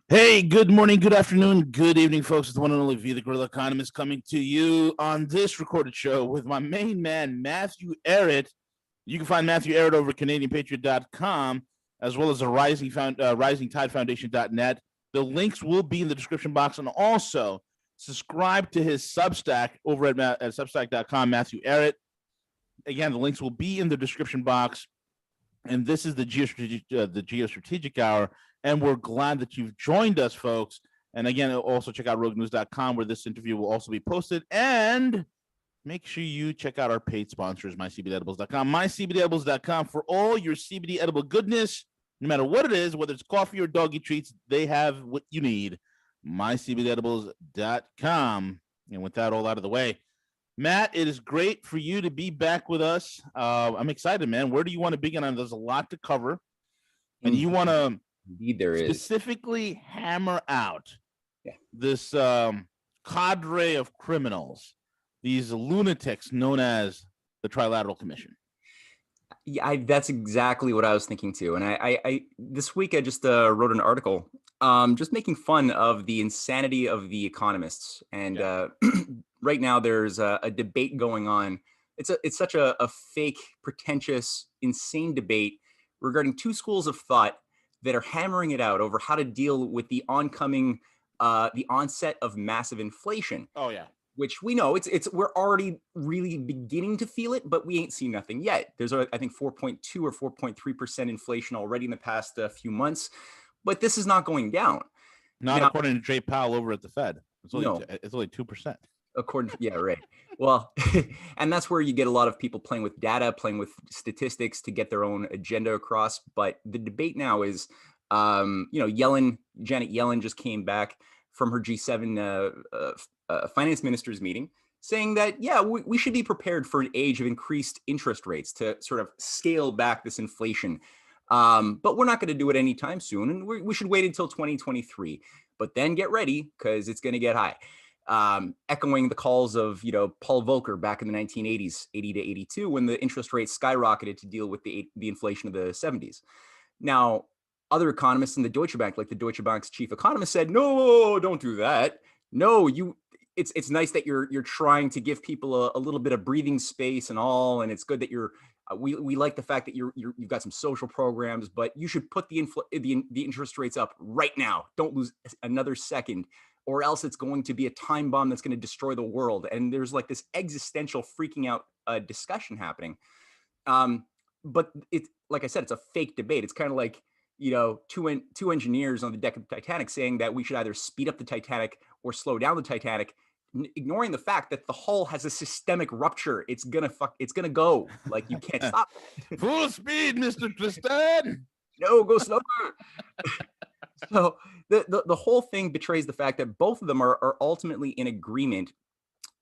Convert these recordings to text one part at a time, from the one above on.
Hey, good morning, good afternoon, good evening, folks. It's the one and only V, the Guerrilla Economist, coming to you on this recorded show with my main man, Matthew Ehret. You can find Matthew Ehret over at CanadianPatriot.com, as well as the Rising Tide Foundation.net. The links will be in the description box, and also subscribe to his Substack over at Substack.com, Matthew Ehret. Again, the links will be in the description box. And this is the GeoStrategic Hour, and we're glad that you've joined us, folks. And again, also check out roguenews.com, where this interview will also be posted. And make sure you check out our paid sponsors, mycbdedibles.com, mycbdedibles.com, for all your CBD edible goodness, no matter what it is, whether it's coffee or doggy treats, they have what you need, mycbdedibles.com. And with that all out of the way, Matt, it is great for you to be back with us. I'm excited, man. Where do you want to begin on? There's a lot to cover, and you want to specifically hammer out this cadre of criminals, these lunatics known as the Trilateral Commission. Yeah, that's exactly what I was thinking too. And I this week I just wrote an article, just making fun of the insanity of the economists. And right now there's a debate going on. It's such a fake, pretentious, insane debate regarding two schools of thought that are hammering it out over how to deal with the onset of massive inflation. Oh yeah. Which we know we're already really beginning to feel it, but we ain't seen nothing yet. There's I think 4.2 or 4.3% inflation already in the past few months, but this is not going down. Not now, according to Jay Powell over at the Fed. It's only 2%. Right. Well, and that's where you get a lot of people playing with data, playing with statistics to get their own agenda across. But the debate now is, Janet Yellen just came back from her G7 finance ministers meeting, saying that, we should be prepared for an age of increased interest rates to sort of scale back this inflation. But we're not going to do it anytime soon. And we should wait until 2023. But then get ready, because it's going to get high. Echoing the calls of, Paul Volcker back in the 1980s, 80 to 82, when the interest rates skyrocketed to deal with the inflation of the 70s. Now, other economists in the Deutsche Bank, like the Deutsche Bank's chief economist, said, no, don't do that. No, it's nice that you're trying to give people a little bit of breathing space and all, and it's good that we like the fact that you've got some social programs, but you should put the interest rates up right now. Don't lose another second, or else it's going to be a time bomb that's going to destroy the world. And there's like this existential freaking out discussion happening. But it's, like I said, it's a fake debate. It's kind of like, two engineers on the deck of the Titanic saying that we should either speed up the Titanic or slow down the Titanic, ignoring the fact that the hull has a systemic rupture. It's gonna go. Like, you can't stop. Full speed, Mr. Tristan. No, go slower. So the whole thing betrays the fact that both of them are ultimately in agreement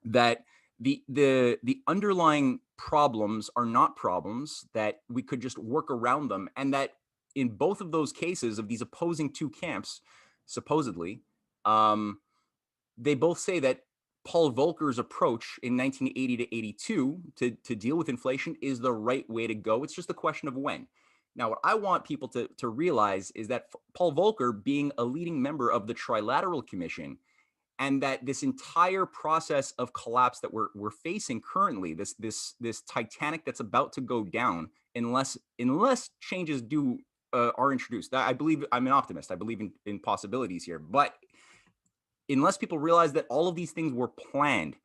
that the underlying problems are not problems, that we could just work around them, and that in both of those cases of these opposing two camps, supposedly, they both say that Paul Volcker's approach in 1980 to 82 to deal with inflation is the right way to go. It's just a question of when. Now, what I want people to realize is that Paul Volcker, being a leading member of the Trilateral Commission, and that this entire process of collapse that we're facing currently, this Titanic that's about to go down, unless changes are introduced. I believe, I'm an optimist. I believe in possibilities here, but unless people realize that all of these things were planned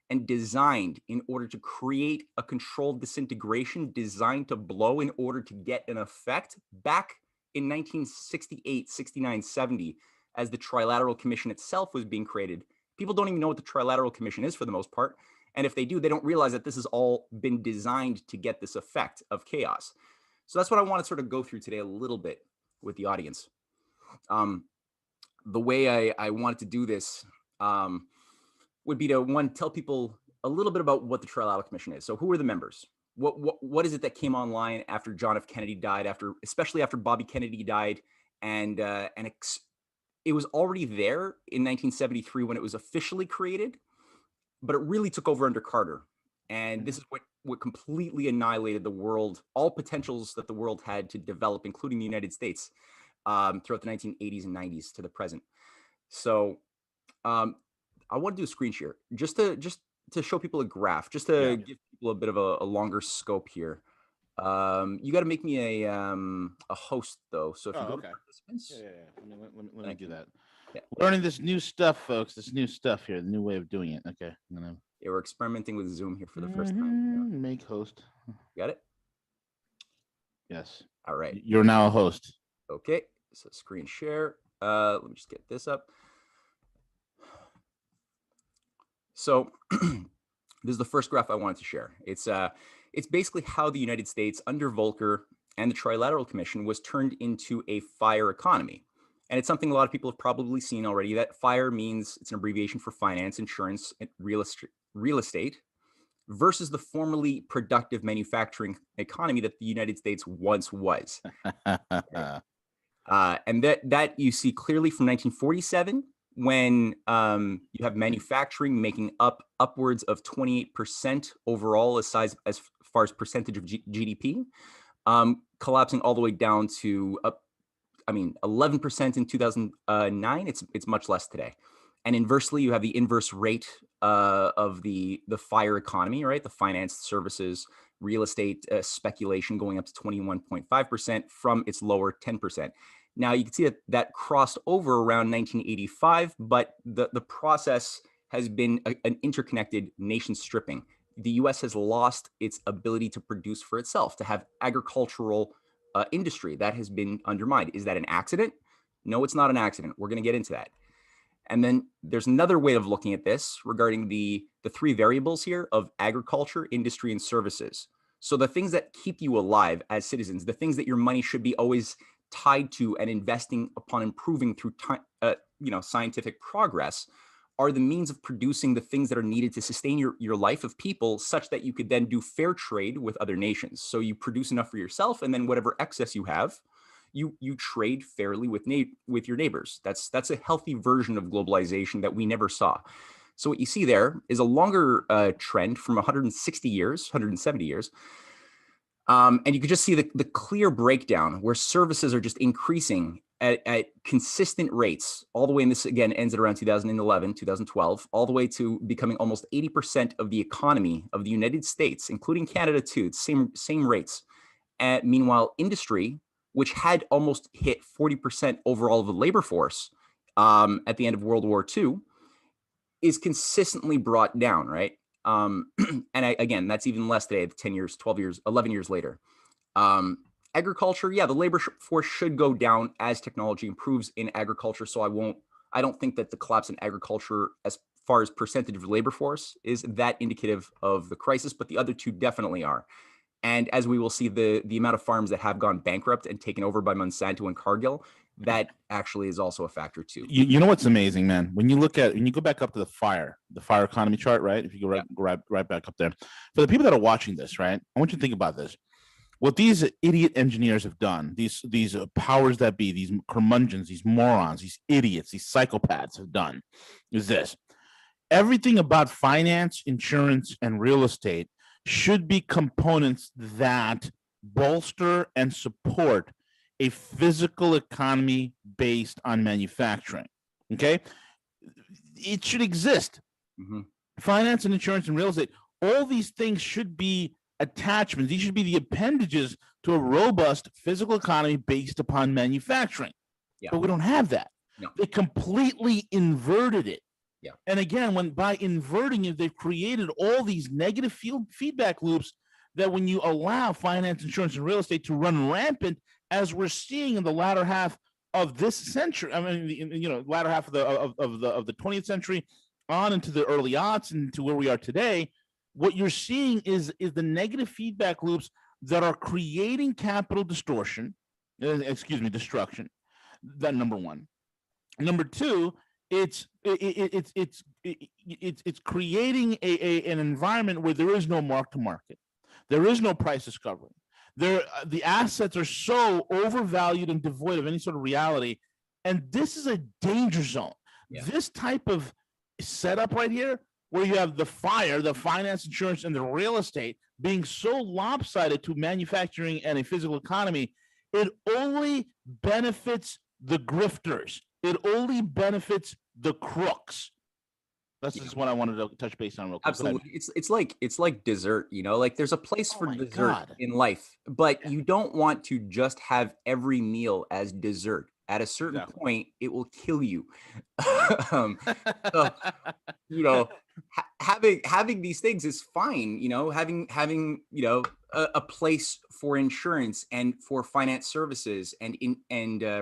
and designed in order to create a controlled disintegration designed to blow in order to get an effect back in 1968, 69, 70, as the Trilateral Commission itself was being created. People don't even know what the Trilateral Commission is for the most part. And if they do, they don't realize that this has all been designed to get this effect of chaos. So that's what I want to sort of go through today a little bit with the audience. The way I wanted to do this would be to, tell people a little bit about what the Trilateral Commission is. So who are the members? What is it that came online after John F. Kennedy died, especially after Bobby Kennedy died, and it was already there in 1973 when it was officially created, but it really took over under Carter. And this is what completely annihilated the world, all potentials that the world had to develop, including the United States. throughout the 1980s and 90s to the present. So I want to do a screen share just to show people a graph, just to give people a bit of a longer scope here. You got to make me a host though. So if you go to participants, Let me do that. Yeah. Learning this new stuff, folks. This new stuff here, the new way of doing it. Okay. Yeah, we're experimenting with Zoom here for the first time. Make host. Got it? Yes. All right. You're now a host. Okay. So screen share. Let me just get this up. So this is the first graph I wanted to share. It's basically how the United States under Volcker and the Trilateral Commission was turned into a FIRE economy. And it's something a lot of people have probably seen already. That FIRE means it's an abbreviation for finance, insurance, and real estate, versus the formerly productive manufacturing economy that the United States once was. And that you see clearly from 1947, when you have manufacturing making up upwards of 28% overall as far as percentage of GDP, collapsing all the way down to 11% in 2009. It's much less today. And inversely, you have the inverse rate of the FIRE economy, right? The finance, services, real estate, speculation going up to 21.5% from its lower 10%. Now you can see that crossed over around 1985, but the process has been an interconnected nation stripping. The US has lost its ability to produce for itself, to have agricultural industry that has been undermined. Is that an accident? No, it's not an accident. We're going to get into that. And then there's another way of looking at this regarding the three variables here of agriculture, industry, and services. So the things that keep you alive as citizens, the things that your money should be always tied to and investing upon improving through scientific progress, are the means of producing the things that are needed to sustain your life of people, such that you could then do fair trade with other nations. So you produce enough for yourself, and then whatever excess you have, you trade fairly with your neighbors. That's a healthy version of globalization that we never saw. So what you see there is a longer trend from 170 years. And you can just see the clear breakdown where services are just increasing at consistent rates all the way. And this again ends at around 2011, 2012, all the way to becoming almost 80% of the economy of the United States, including Canada too, same rates. And meanwhile, industry, which had almost hit 40% overall of the labor force at the end of World War II, is consistently brought down, right? Again, that's even less today, 10 years, 12 years, 11 years later. Agriculture, the labor force should go down as technology improves in agriculture. So I don't think that the collapse in agriculture as far as percentage of labor force is that indicative of the crisis, but the other two definitely are. And as we will see, the amount of farms that have gone bankrupt and taken over by Monsanto and Cargill, that actually is also a factor too. You know what's amazing, man? When you go back up to the FIRE economy chart, right? If you go right back up there, for the people that are watching this, right? I want you to think about this. What these idiot engineers have done, these powers that be, these curmudgeons, these morons, these idiots, these psychopaths have done, is this: everything about finance, insurance, and real estate should be components that bolster and support a physical economy based on manufacturing. Okay, it should exist. Mm-hmm. Finance and insurance and real estate, all these things should be attachments. These should be the appendages to a robust physical economy based upon manufacturing. Yeah. But we don't have that. No. They completely inverted it. Yeah. And again, by inverting it, they've created all these negative feedback loops that when you allow finance, insurance, and real estate to run rampant, as we're seeing in the latter half of this century, latter half of the 20th century on into the early aughts and to where we are today, what you're seeing is the negative feedback loops that are creating capital destruction. That number one. Number two, it's creating an environment where there is no mark to market. There is no price discovery. The assets are so overvalued and devoid of any sort of reality. And this is a danger zone. Yeah. This type of setup right here, where you have the FIRE, the finance, insurance, and the real estate being so lopsided to manufacturing and a physical economy, It only benefits the grifters. It only benefits the crooks. That's just what I wanted to touch base on real quick. Absolutely. It's like dessert, you know, like there's a place for dessert in life, but you don't want to just have every meal as dessert. At a certain point, it will kill you. So, you know, having these things is fine, you know, having you know, a place for insurance and for finance services and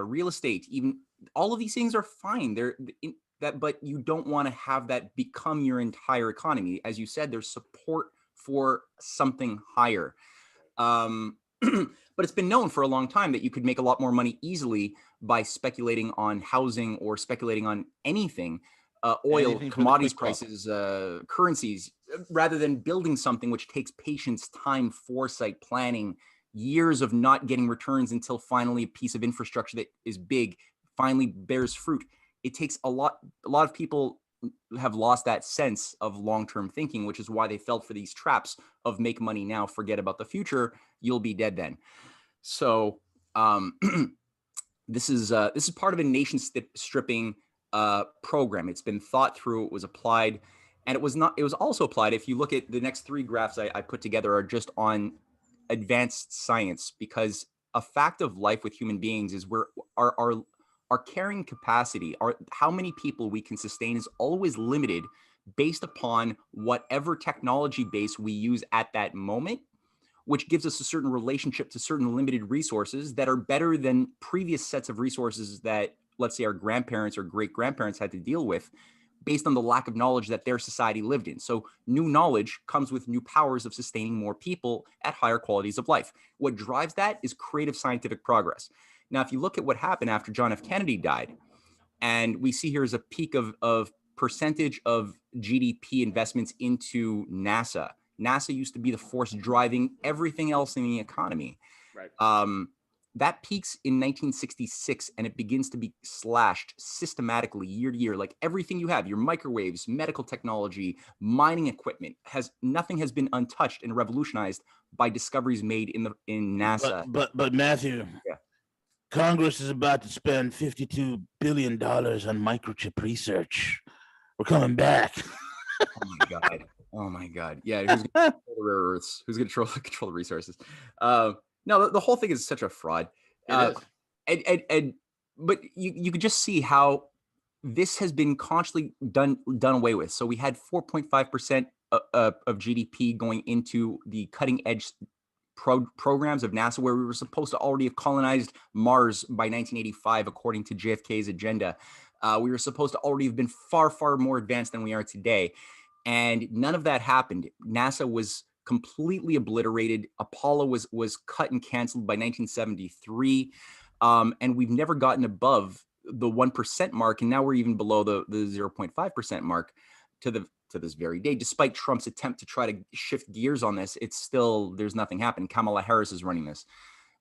real estate, even all of these things are fine. But you don't want to have that become your entire economy. As you said, there's support for something higher. But it's been known for a long time that you could make a lot more money easily by speculating on housing or speculating on anything, oil, anything, commodities prices, currencies, rather than building something which takes patience, time, foresight, planning, years of not getting returns until finally a piece of infrastructure that is big finally bears fruit. It takes a lot of people have lost that sense of long-term thinking, which is why they fell for these traps of make money now, forget about the future, you'll be dead then. So this is part of a nation stripping program. It's been thought through, it was applied, and it was also applied. If you look at the next three graphs I put together are just on advanced science, because a fact of life with human beings is our carrying capacity, how many people we can sustain, is always limited based upon whatever technology base we use at that moment, which gives us a certain relationship to certain limited resources that are better than previous sets of resources that, let's say, our grandparents or great-grandparents had to deal with based on the lack of knowledge that their society lived in. So new knowledge comes with new powers of sustaining more people at higher qualities of life. What drives that is creative scientific progress. Now, if you look at what happened after John F. Kennedy died, and we see here is a peak of percentage of GDP investments into NASA. NASA used to be the force driving everything else in the economy. Right. That peaks in 1966, and it begins to be slashed systematically year to year. Like everything you have, your microwaves, medical technology, mining equipment, nothing has been untouched and revolutionized by discoveries made in NASA. But Matthew. Yeah. Congress is about to spend $52 billion on microchip research. We're coming back. Oh my God. Yeah. Who's going to control the rare earths? Who's going to control the resources? No, the whole thing is such a fraud. But you could just see how this has been consciously done away with. So we had 4.5% of GDP going into the cutting edge programs of NASA, where we were supposed to already have colonized Mars by 1985, according to JFK's agenda. We were supposed to already have been far, far more advanced than we are today. And none of that happened. NASA was completely obliterated. Apollo was cut and canceled by 1973. And we've never gotten above the 1% mark. And now we're even below the 0.5% mark to this very day. Despite Trump's attempt to try to shift gears on this, it's still, there's nothing happened. Kamala Harris is running this.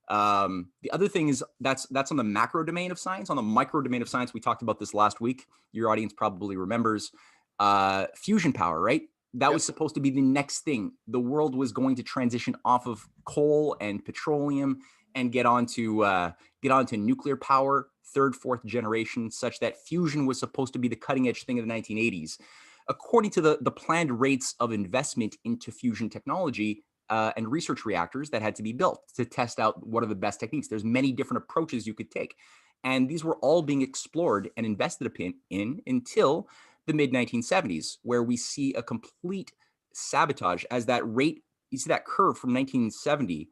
The other thing is that's on the macro domain of science. On the micro domain of science, we talked about this last week. Your audience probably remembers fusion power, right? That was supposed to be the next thing. The world was going to transition off of coal and petroleum and get onto nuclear power, third, fourth generation, such that fusion was supposed to be the cutting edge thing of the 1980s. According to the planned rates of investment into fusion technology and research reactors that had to be built to test out what are the best techniques. There's many different approaches you could take. And these were all being explored and invested in until the mid-1970s, where we see a complete sabotage as that rate, you see that curve from 1970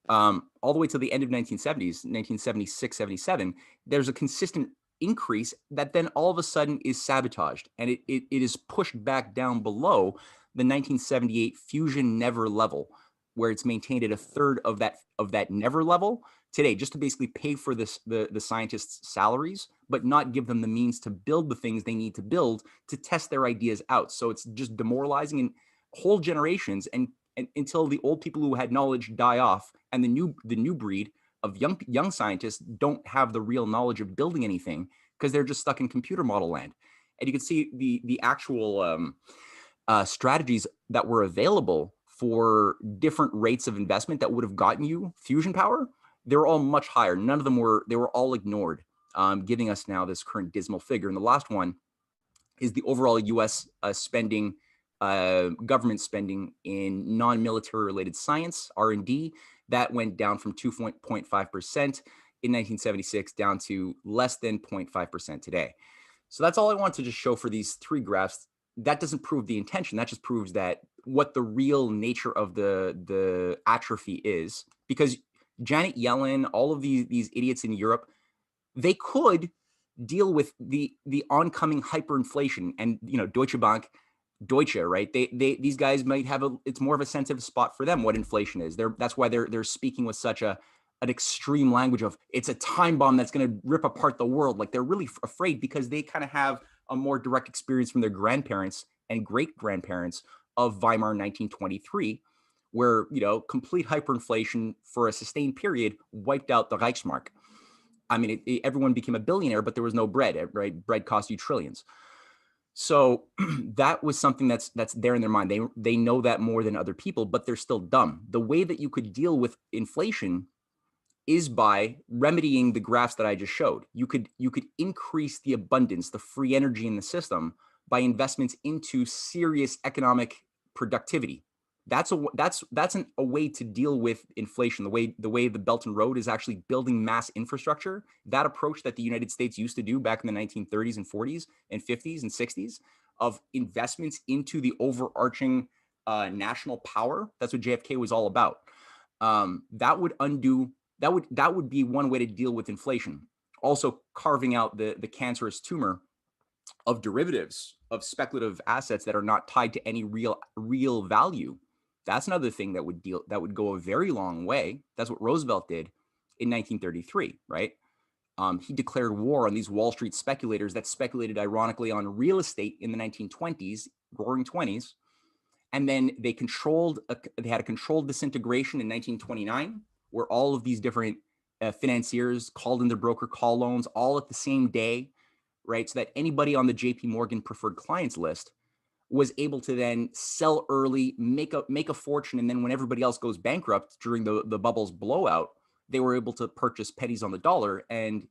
all the way to the end of 1970s, 1976, 77, there's a consistent increase that then all of a sudden is sabotaged, and it is pushed back down below the 1978 fusion never level, where it's maintained at a third of that never level today, just to basically pay for the scientists' salaries, but not give them the means to build the things they need to build to test their ideas out. So it's just demoralizing in whole generations, and until the old people who had knowledge die off, and the new breed of young scientists don't have the real knowledge of building anything because they're just stuck in computer model land. And you can see the actual strategies that were available for different rates of investment that would have gotten you fusion power. they were all much higher. None of them they were all ignored, giving us now this current dismal figure. And the last one is the overall U.S. spending, government spending in non-military related science, R&D. That went down from 2.5% in 1976 down to less than 0.5% today. So that's all I want to just show for these three graphs. That doesn't prove the intention. That just proves that what the real nature of the atrophy is. Because Janet Yellen, all of these idiots in Europe, they could deal with the oncoming hyperinflation, and Deutsche Bank, right? These guys might have it's more of a sensitive spot for them what inflation is. That's why they're speaking with such an extreme language of it's a time bomb that's going to rip apart the world. Like they're really afraid because they kind of have a more direct experience from their grandparents and great grandparents of Weimar 1923, where complete hyperinflation for a sustained period wiped out the Reichsmark. I mean, everyone became a billionaire, but there was no bread, right? Bread cost you trillions. So that was something that's there in their mind. They know that more than other people, but they're still dumb. The way that you could deal with inflation is by remedying the graphs that I just showed. You could increase the abundance, the free energy in the system by investments into serious economic productivity. That's a way to deal with inflation. The way the Belt and Road is actually building mass infrastructure. That approach that the United States used to do back in the 1930s and 40s and 50s and 60s of investments into the overarching national power. That's what JFK was all about. That would be one way to deal with inflation. Also, carving out the cancerous tumor of derivatives, of speculative assets that are not tied to any real value. That's another thing that would go a very long way. That's what Roosevelt did in 1933, right? He declared war on these Wall Street speculators that speculated ironically on real estate in the 1920s, roaring 20s. And then they had a controlled disintegration in 1929, where all of these different financiers called in their broker call loans all at the same day, right? So that anybody on the JP Morgan preferred clients list was able to then sell early, make a fortune. And then when everybody else goes bankrupt during the bubble's blowout, they were able to purchase pennies on the dollar. And,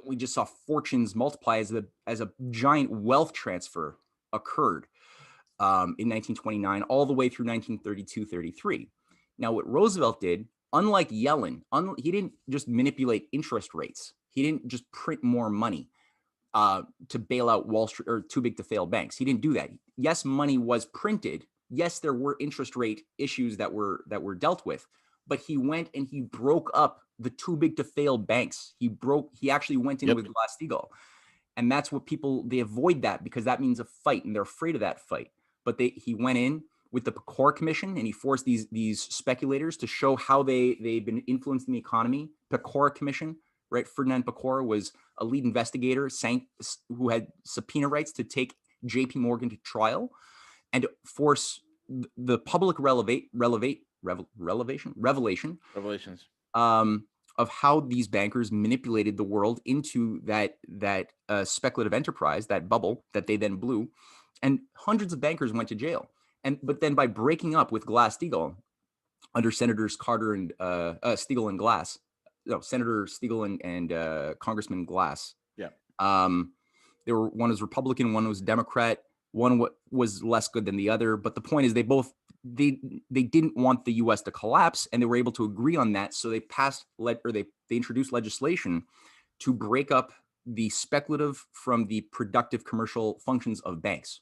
we just saw fortunes multiply as a giant wealth transfer occurred in 1929, all the way through 1932-33. Now, what Roosevelt did, unlike Yellen, he didn't just manipulate interest rates. He didn't just print more money to bail out Wall Street or too big to fail banks. He didn't do that. Yes, money was printed. Yes, there were interest rate issues that were dealt with, but he went and he broke up the too big to fail banks. He actually went in with Glass-Steagall. And that's what they avoid that because that means a fight and they're afraid of that fight. But he went in with the Pecora Commission and he forced these speculators to show how they've been influencing the economy. Pecora Commission, right? Ferdinand Pecora was a lead investigator who had subpoena rights to take JP Morgan to trial and force the public revelations of how these bankers manipulated the world into that speculative enterprise, that bubble that they then blew, and hundreds of bankers went to jail. But then by breaking up with Glass-Steagall under Senators Carter and Steagall and Glass, Senator Steagall and Congressman Glass. Yeah. One was Republican, one was Democrat. One was less good than the other. But the point is, they didn't want the U.S. to collapse, and they were able to agree on that. So they they introduced legislation to break up the speculative from the productive commercial functions of banks.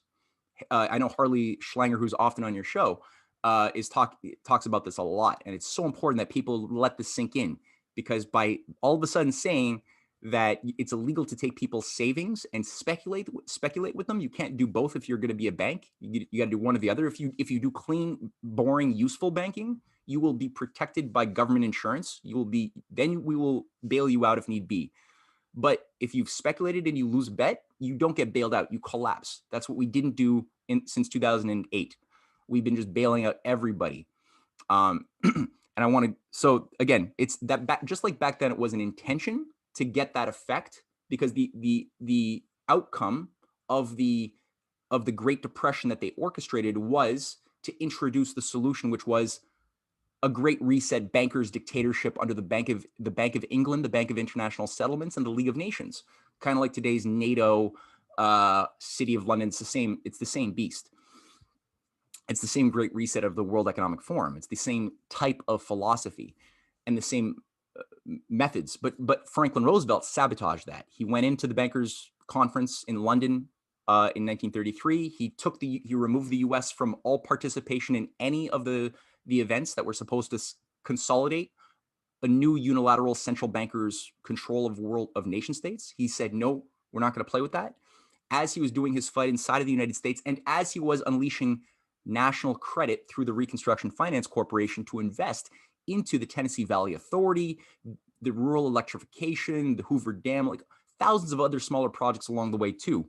I know Harley Schlanger, who's often on your show, talks about this a lot, and it's so important that people let this sink in. Because by all of a sudden saying that it's illegal to take people's savings and speculate with them, you can't do both if you're going to be a bank. You got to do one or the other. If you do clean, boring, useful banking, you will be protected by government insurance. Then we will bail you out if need be. But if you've speculated and you lose a bet, you don't get bailed out. You collapse. That's what we didn't do since 2008. We've been just bailing out everybody. And so again, it's that just like back then, it was an intention to get that effect because the outcome of the Great Depression that they orchestrated was to introduce the solution, which was a great reset bankers dictatorship under the Bank of England, the Bank of International Settlements, and the League of Nations, kind of like today's NATO, City of London. It's the same beast. It's the same great reset of the World Economic Forum. It's the same type of philosophy and the same methods. But Franklin Roosevelt sabotaged that. He went into the Bankers Conference in London in 1933. He removed the U.S. from all participation in any of the events that were supposed to consolidate a new unilateral central bankers control of nation states. He said, no, we're not going to play with that. As he was doing his fight inside of the United States, and as he was unleashing national credit through the Reconstruction Finance Corporation to invest into the Tennessee Valley Authority, the rural electrification, the Hoover Dam, like thousands of other smaller projects along the way too,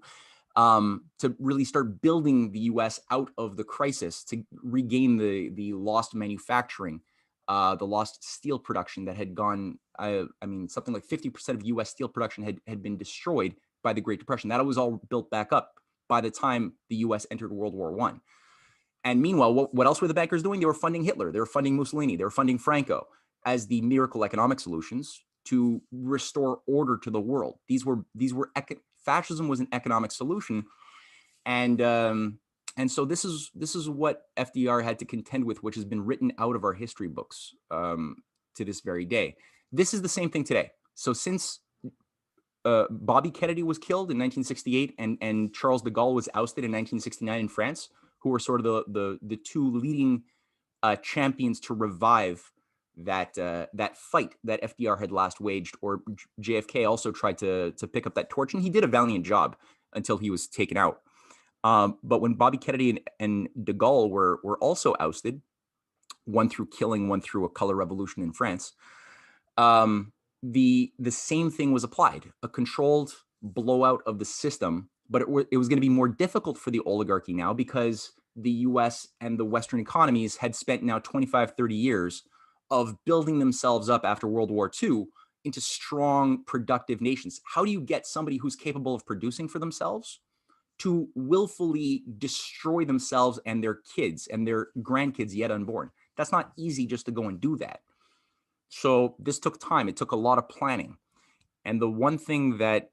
to really start building the U.S. out of the crisis, to regain the lost manufacturing, the lost steel production that had gone, I mean, something like 50% of U.S. steel production had been destroyed by the Great Depression. That was all built back up by the time the U.S. entered World War I. And meanwhile, what else were the bankers doing? They were funding Hitler. They were funding Mussolini. They were funding Franco as the miracle economic solutions to restore order to the world. Fascism was an economic solution, and so this is what FDR had to contend with, which has been written out of our history books to this very day. This is the same thing today. So since Bobby Kennedy was killed in 1968 and Charles de Gaulle was ousted in 1969 in France, who were sort of the two leading champions to revive that fight that FDR had last waged, or JFK also tried to pick up that torch, and he did a valiant job until he was taken out. But when Bobby Kennedy and de Gaulle were also ousted, one through killing, one through a color revolution in France, the same thing was applied, a controlled blowout of the system. But it was going to be more difficult for the oligarchy now, because the US and the Western economies had spent now 25, 30 years of building themselves up after World War II into strong, productive nations. How do you get somebody who's capable of producing for themselves to willfully destroy themselves and their kids and their grandkids yet unborn? That's not easy just to go and do that. So this took time. It took a lot of planning. And the one thing that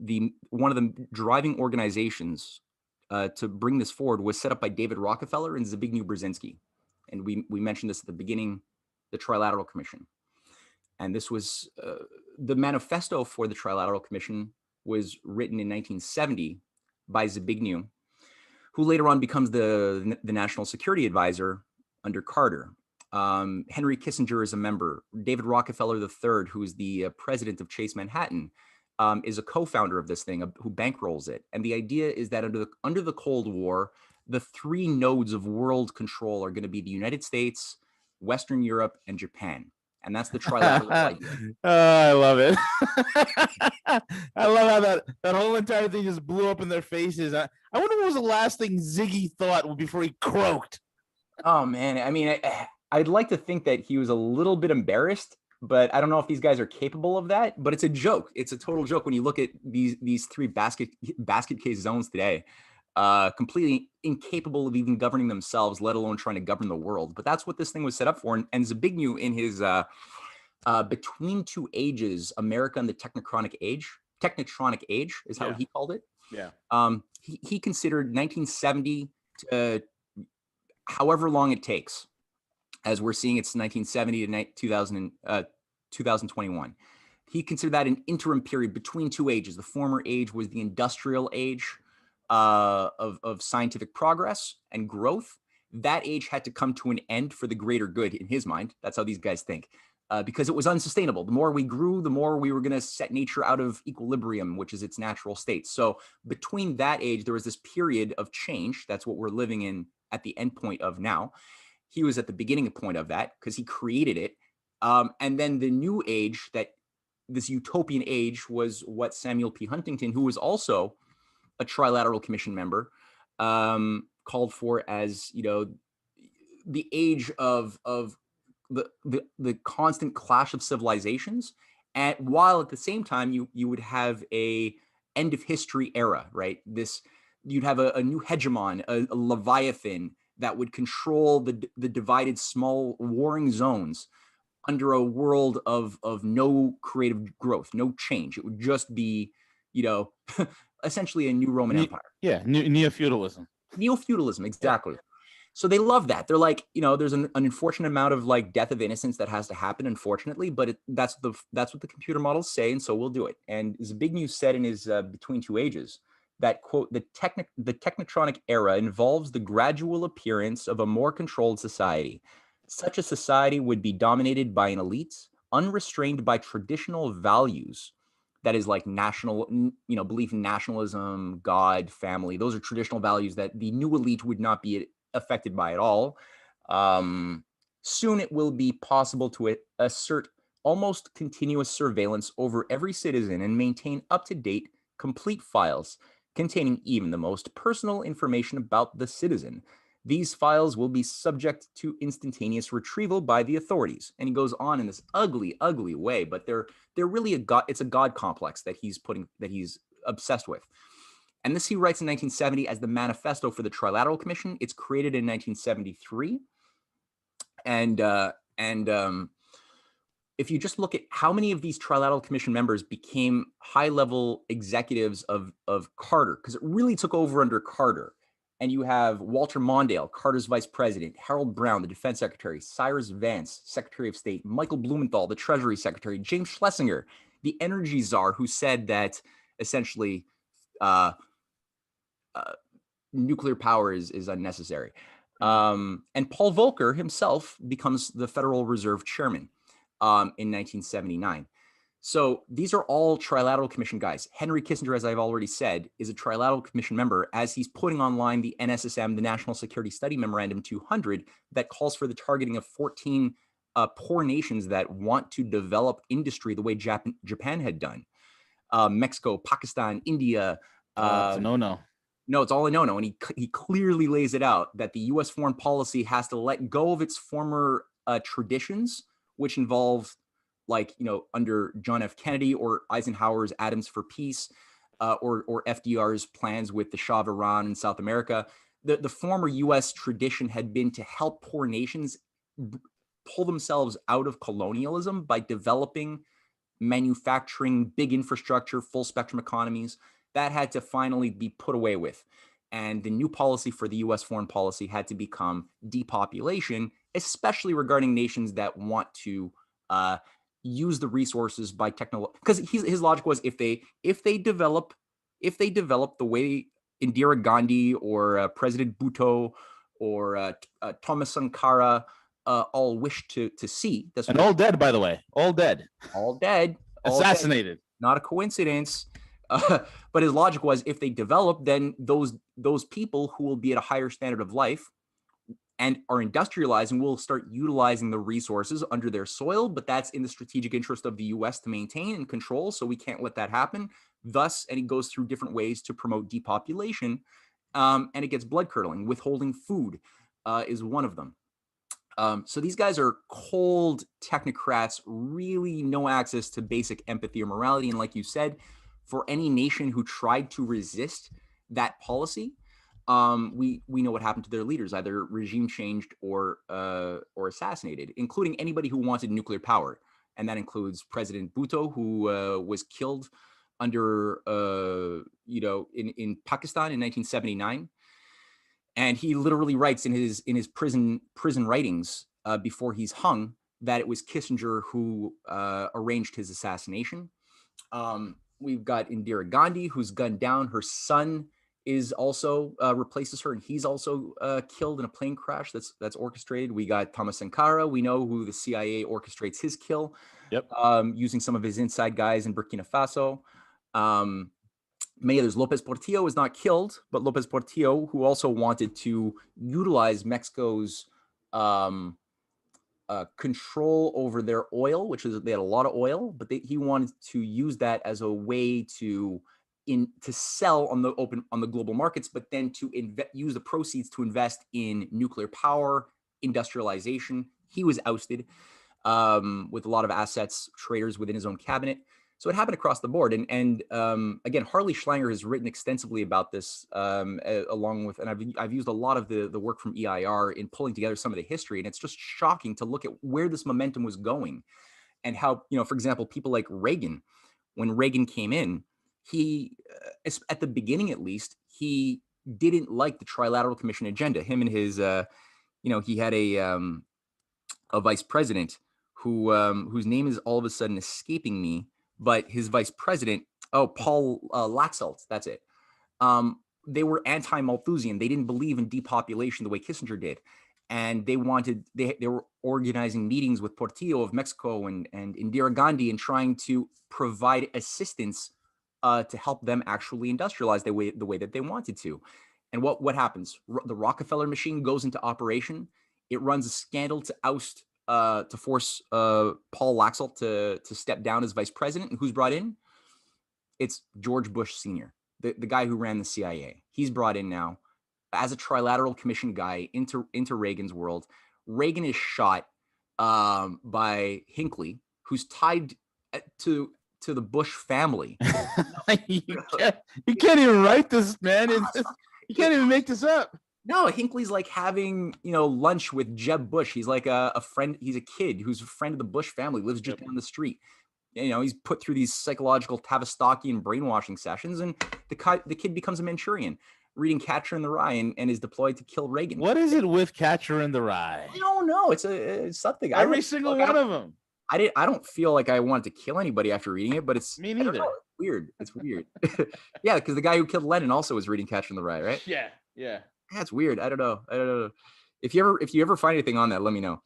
one of the driving organizations to bring this forward was set up by David Rockefeller and Zbigniew Brzezinski. And we mentioned this at the beginning, the Trilateral Commission. And this was the manifesto for the Trilateral Commission was written in 1970 by Zbigniew, who later on becomes the National Security Advisor under Carter. Henry Kissinger is a member. David Rockefeller III, who is the president of Chase Manhattan, is a co-founder of this thing, who bankrolls it. And the idea is that under the Cold War, the three nodes of world control are going to be the United States, Western Europe, and Japan. And that's the trilateral idea. I love it. I love how that whole entire thing just blew up in their faces. I wonder what was the last thing Ziggy thought before he croaked. Oh, man. I mean, I'd like to think that he was a little bit embarrassed, but I don't know if these guys are capable of that. But it's a joke. It's a total joke when you look at these three basket case zones today. Completely incapable of even governing themselves, let alone trying to govern the world. But that's what this thing was set up for. And Zbigniew, in his Between Two Ages, America and the Technotronic Age is how he called it. Yeah. He considered 1970 to however long it takes, as we're seeing it's 1970 to 2021. He considered that an interim period between two ages. The former age was the industrial age of scientific progress and growth. That age had to come to an end for the greater good in his mind. That's how these guys think, because it was unsustainable. The more we grew, the more we were going to set nature out of equilibrium, which is its natural state. So between that age, there was this period of change. That's what we're living in at the end point of now. He was at the beginning point of that because he created it. And then the new age, this utopian age, was what Samuel P. Huntington, who was also a Trilateral Commission member, called for as, the age of the constant clash of civilizations, and while at the same time you would have a end of history era, right? You'd have a new hegemon, a leviathan, that would control the divided small warring zones under a world of no creative growth, no change. It would just be, essentially a new Roman Empire. Yeah, neo-feudalism. Neo-feudalism, exactly. So they love that. They're like, there's an unfortunate amount of like death of innocence that has to happen, unfortunately, but that's what the computer models say, and so we'll do it. And Zbigniew said in his Between Two Ages that, quote, the technotronic era involves the gradual appearance of a more controlled society. Such a society would be dominated by an elite, unrestrained by traditional values. That is like national, belief in nationalism, God, family. Those are traditional values that the new elite would not be affected by at all. Soon it will be possible to assert almost continuous surveillance over every citizen and maintain up-to-date, complete files containing even the most personal information about the citizen. These files will be subject to instantaneous retrieval by the authorities. And he goes on in this ugly, ugly way, but they're really it's a God complex that he's obsessed with. And this he writes in 1970 as the manifesto for the Trilateral Commission. It's created in 1973. And if you just look at how many of these Trilateral Commission members became high-level executives of Carter, because it really took over under Carter. And you have Walter Mondale, Carter's vice president, Harold Brown, the defense secretary, Cyrus Vance, secretary of state, Michael Blumenthal, the treasury secretary, James Schlesinger, the energy czar, who said that essentially nuclear power is unnecessary. And Paul Volcker himself becomes the Federal Reserve chairman in 1979. So these are all Trilateral Commission guys. Henry Kissinger, as I've already said, is a Trilateral Commission member as he's putting online the NSSM, the National Security Study Memorandum 200, that calls for the targeting of 14 poor nations that want to develop industry the way Japan had done. Mexico, Pakistan, India. It's a no-no. No, it's all a no-no. And he clearly lays it out that the U.S. foreign policy has to let go of its former traditions, which involve, under John F. Kennedy or Eisenhower's Atoms for Peace, or FDR's plans with the Shah of Iran in South America. The former U.S. tradition had been to help poor nations pull themselves out of colonialism by developing manufacturing, big infrastructure, full spectrum economies. That had to finally be put away with. And the new policy for the U.S. foreign policy had to become depopulation, especially regarding nations that want to use the resources by technology. Because his logic was if they develop the way Indira Gandhi or President Bhutto or Thomas Sankara all wish to see. And all dead, by the way. All dead. All dead. Assassinated. Not a coincidence. But his logic was if they develop, then those people who will be at a higher standard of life and are industrializing will start utilizing the resources under their soil, but that's in the strategic interest of the U.S. to maintain and control, so we can't let that happen. Thus, and he goes through different ways to promote depopulation, and it gets blood-curdling. Withholding food is one of them. So these guys are cold technocrats, really no access to basic empathy or morality, and like you said, for any nation who tried to resist that policy, we know what happened to their leaders, either regime changed or assassinated, including anybody who wanted nuclear power. And that includes President Bhutto, who was killed under, in Pakistan in 1979. And he literally writes in his prison writings before he's hung that it was Kissinger who arranged his assassination. We've got Indira Gandhi, who's gunned down. Her son is also replaces her, and he's also killed in a plane crash that's orchestrated. We got Thomas Sankara. We know who the CIA orchestrates his kill. Yep. Using some of his inside guys in Burkina Faso. Many others. Lopez Portillo is not killed, but Lopez Portillo, who also wanted to utilize Mexico's control over their oil, which is they had a lot of oil, but he wanted to use that as a way to sell on the global markets, but then to use the proceeds to invest in nuclear power, industrialization. He was ousted with a lot of assets, traders within his own cabinet. So it happened across the board. And again, Harley Schlanger has written extensively about this, along with, and I've used a lot of the work from EIR in pulling together some of the history. And it's just shocking to look at where this momentum was going and how, for example, people like Reagan, when Reagan came in, he, at the beginning at least, he didn't like the Trilateral Commission agenda. Him and his, he had a vice president whose name is all of a sudden escaping me, but his vice president, Paul Latzelt, that's it. They were anti-Malthusian. They didn't believe in depopulation the way Kissinger did. And they were organizing meetings with Portillo of Mexico and Indira Gandhi and trying to provide assistance to help them actually industrialize the way that they wanted to. And what happens? The Rockefeller machine goes into operation. It runs a scandal to oust, to force Paul Latzelt to step down as vice president. And who's brought in? It's George Bush Sr., the guy who ran the CIA. He's brought in now as a Trilateral Commission guy into Reagan's world. Reagan is shot by Hinckley, who's tied to the Bush family. You can't even write this, man. You can't even make this up. No, Hinckley's like having, lunch with Jeb Bush. He's like a friend. He's a kid who's a friend of the Bush family, lives just down the street. He's put through these psychological Tavistokian brainwashing sessions, and the kid becomes a Manchurian, reading Catcher in the Rye, and is deployed to kill Reagan. What is it with Catcher in the Rye? I don't know. It's something. Every single one of them. I don't feel like I wanted to kill anybody after reading it, but it's me neither. It's weird. It's weird. Yeah, because the guy who killed Lenin also was reading Catcher in the Rye, right? Yeah. That's weird. I don't know. If you ever find anything on that, let me know.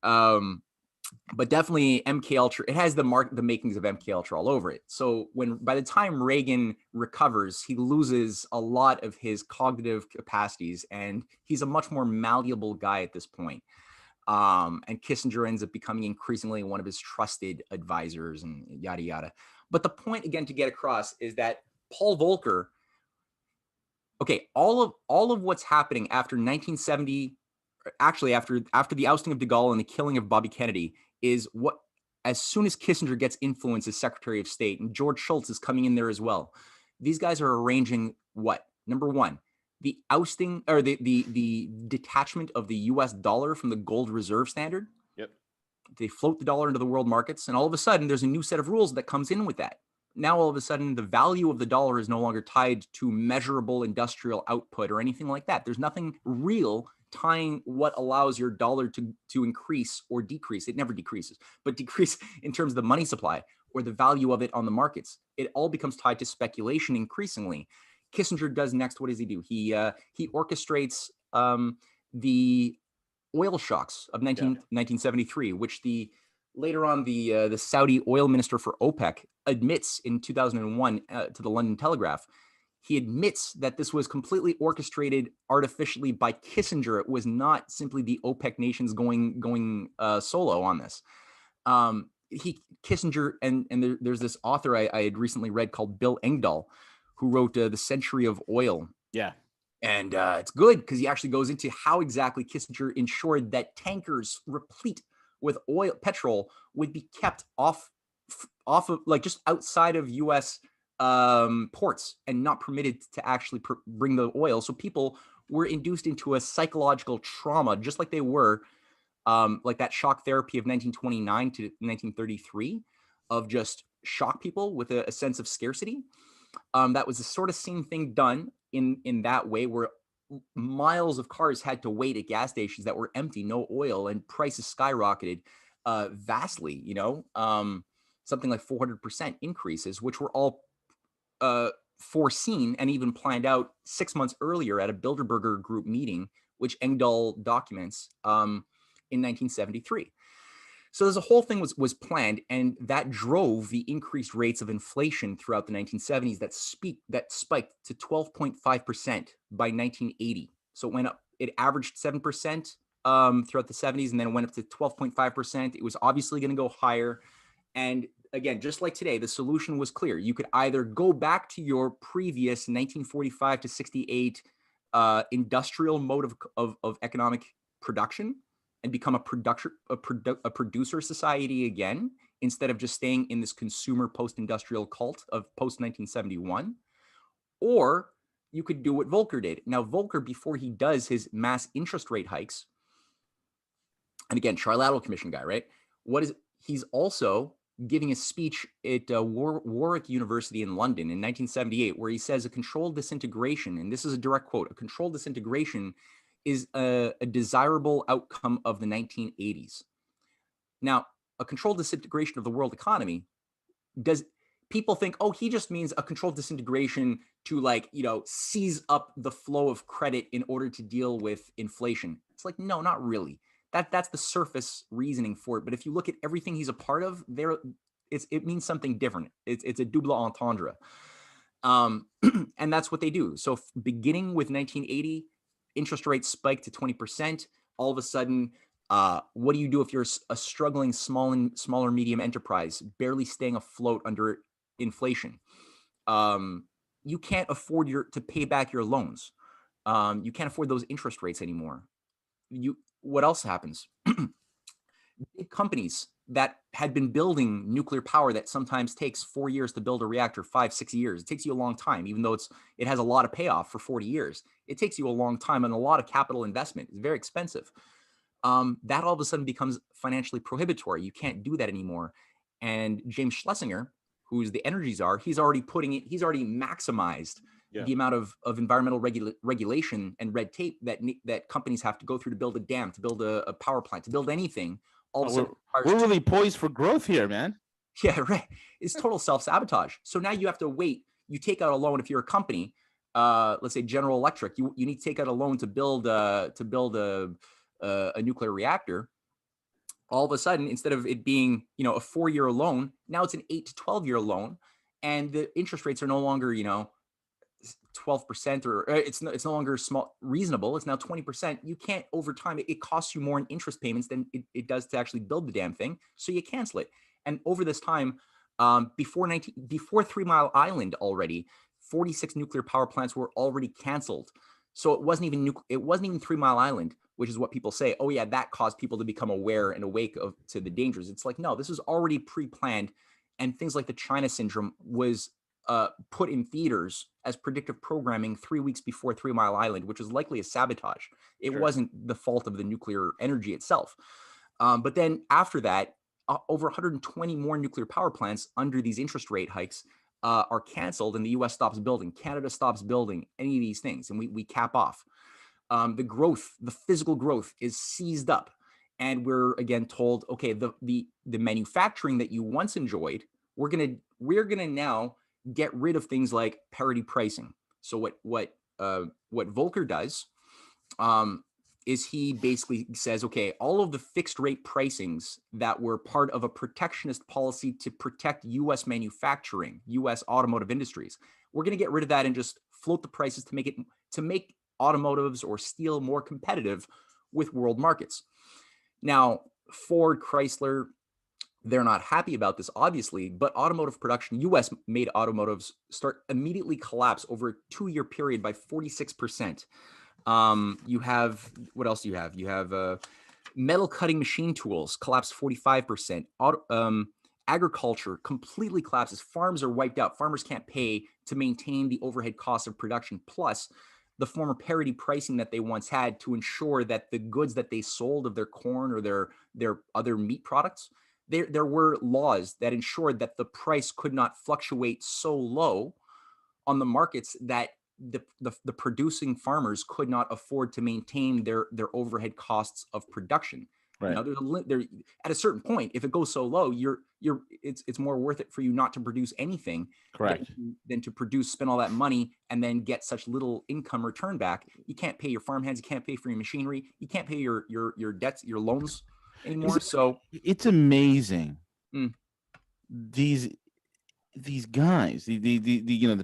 But definitely MK Ultra. It has the makings of MK Ultra all over it. So by the time Reagan recovers, he loses a lot of his cognitive capacities, and he's a much more malleable guy at this point. And Kissinger ends up becoming increasingly one of his trusted advisors, and yada yada. But the point again to get across is that Paul Volcker. Okay, all of what's happening after 1970, actually after the ousting of de Gaulle and the killing of Bobby Kennedy, is what, as soon as Kissinger gets influence as Secretary of State, and George Shultz is coming in there as well, these guys are arranging what? Number one, the ousting or the detachment of the US dollar from the gold reserve standard. Yep. They float the dollar into the world markets, and all of a sudden there's a new set of rules that comes in with that. Now, all of a sudden, the value of the dollar is no longer tied to measurable industrial output or anything like that. There's nothing real tying what allows your dollar to increase or decrease. It never decreases, but decrease in terms of the money supply or the value of it on the markets. It all becomes tied to speculation increasingly. Kissinger does next. What does he do? He orchestrates the oil shocks of 1973, which later on the Saudi oil minister for OPEC admits in 2001 to the London Telegraph. He admits that this was completely orchestrated artificially by Kissinger. It was not simply the OPEC nations going solo on this. Kissinger and there's this author I had recently read called Bill Engdahl, who wrote The Century of Oil. Yeah. And it's good because he actually goes into how exactly Kissinger ensured that tankers replete with petrol would be kept off of, like, just outside of U.S. ports and not permitted to actually bring the oil. So people were induced into a psychological trauma, just like they were, like that shock therapy of 1929 to 1933, of just shock people with a sense of scarcity. That was the sort of same thing done in that way, where miles of cars had to wait at gas stations that were empty, no oil, and prices skyrocketed vastly, something like 400% increases, which were all foreseen and even planned out 6 months earlier at a Bilderberger Group meeting, which Engdahl documents in 1973. So there's a whole thing was planned, and that drove the increased rates of inflation throughout the 1970s that spiked to 12.5% by 1980. So it went up. It averaged 7% throughout the 70s, and then it went up to 12.5%. It was obviously going to go higher. And again, just like today, the solution was clear. You could either go back to your previous 1945 to 68 industrial mode of economic production and become a producer society again, instead of just staying in this consumer post-industrial cult of post-1971. Or you could do what Volcker did. Now, Volcker, before he does his mass interest rate hikes, and again, Trilateral Commission guy, right? He's also giving a speech at Warwick University in London in 1978, where he says a controlled disintegration, and this is a direct quote, a controlled disintegration is a desirable outcome of the 1980s. Now, a controlled disintegration of the world economy, does people think, oh, he just means a controlled disintegration to, like, you know, seize up the flow of credit in order to deal with inflation? It's like, no, not really. That's the surface reasoning for it. But if you look at everything he's a part of, it means something different. It's a double entendre. And that's what they do. So beginning with 1980, interest rates spiked to 20%. All of a sudden, what do you do if you're a struggling smaller medium enterprise, barely staying afloat under inflation? You can't afford to pay back your loans. You can't afford those interest rates anymore. What else happens? Big companies that had been building nuclear power that sometimes takes 4 years to build a reactor, 5-6 years. It takes you a long time, even though it has a lot of payoff for 40 years. It takes you a long time and a lot of capital investment. It's very expensive. That all of a sudden becomes financially prohibitory. You can't do that anymore. And James Schlesinger, who's the energy czar, he's already maximized the amount of environmental regulation and red tape that companies have to go through to build a dam, to build a power plant, to build anything. All of a sudden, we're really poised for growth here, man. Yeah, right. It's total self-sabotage. So now you have to wait. You take out a loan if you're a company, let's say General Electric. You need to take out a loan to build a nuclear reactor. All of a sudden, instead of it being, you know, a 4-year loan, now it's an 8 to 12-year loan, and the interest rates are no longer, you know, 12%, or it's no longer reasonable. It's now 20%. You can't, over time, it costs you more in interest payments than it does to actually build the damn thing. So you cancel it. And over this time, before 3 Mile Island, already 46 nuclear power plants were already canceled. So it wasn't even 3 Mile Island, which is what people say. Oh yeah, that caused people to become aware and awake to the dangers. It's like, no, this was already pre-planned, and things like the China syndrome was put in theaters as predictive programming 3 weeks before 3 Mile Island, which was likely a sabotage. It wasn't the fault of the nuclear energy itself. But then after that, over 120 more nuclear power plants under these interest rate hikes are canceled, and the US stops building. Canada stops building any of these things, and we cap off. The physical growth is seized up. And we're again told, okay, the manufacturing that you once enjoyed, we're gonna now get rid of things like parity pricing. So what Volcker does is he basically says, okay, all of the fixed rate pricings that were part of a protectionist policy to protect U.S. manufacturing, U.S. automotive industries, we're going to get rid of that and just float the prices to make automotives or steel more competitive with world markets. Now, Ford, Chrysler, they're not happy about this, obviously, but automotive production, U.S. made automotives immediately collapse over a 2-year period by 46%. You have, what else do you have? You have metal cutting machine tools collapse 45%. Agriculture completely collapses. Farms are wiped out. Farmers can't pay to maintain the overhead costs of production, plus the former parity pricing that they once had to ensure that the goods that they sold of their corn or their other meat products, there were laws that ensured that the price could not fluctuate so low on the markets that the producing farmers could not afford to maintain their overhead costs of production. Right. You know, there at a certain point, if it goes so low, it's more worth it for you not to produce anything. Correct. Than to spend all that money and then get such little income return back. You can't pay your farmhands, you can't pay for your machinery, you can't pay your debts, your loans anymore. So it's amazing. These guys, the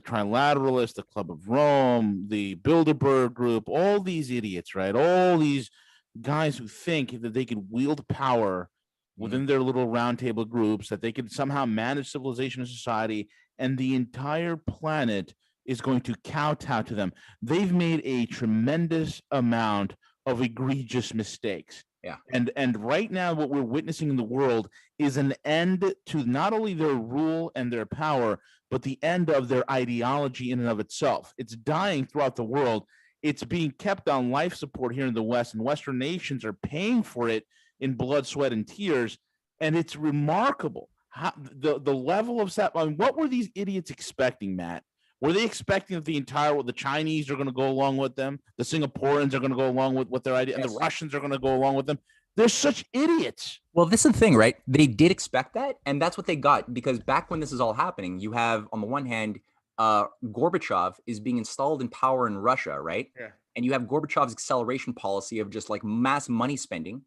Trilateralists, the Club of Rome, the Bilderberg Group, all these idiots, right? All these guys who think that they could wield power within their little roundtable groups, that they could somehow manage civilization and society, and the entire planet is going to kowtow to them. They've made a tremendous amount of egregious mistakes. Yeah. And right now, what we're witnessing in the world is an end to not only their rule and their power, but the end of their ideology in and of itself. It's dying throughout the world. It's being kept on life support here in the West, and Western nations are paying for it in blood, sweat, and tears. And it's remarkable how the level of I mean, what were these idiots expecting, Matt? Were they expecting that the Chinese are going to go along with them, the Singaporeans are going to go along with their idea, and the Russians are going to go along with them? They're such idiots. Well, this is the thing, right? They did expect that, and that's what they got, because back when this is all happening, you have, on the one hand, Gorbachev is being installed in power in Russia, right? Yeah. And you have Gorbachev's acceleration policy of just like mass money spending,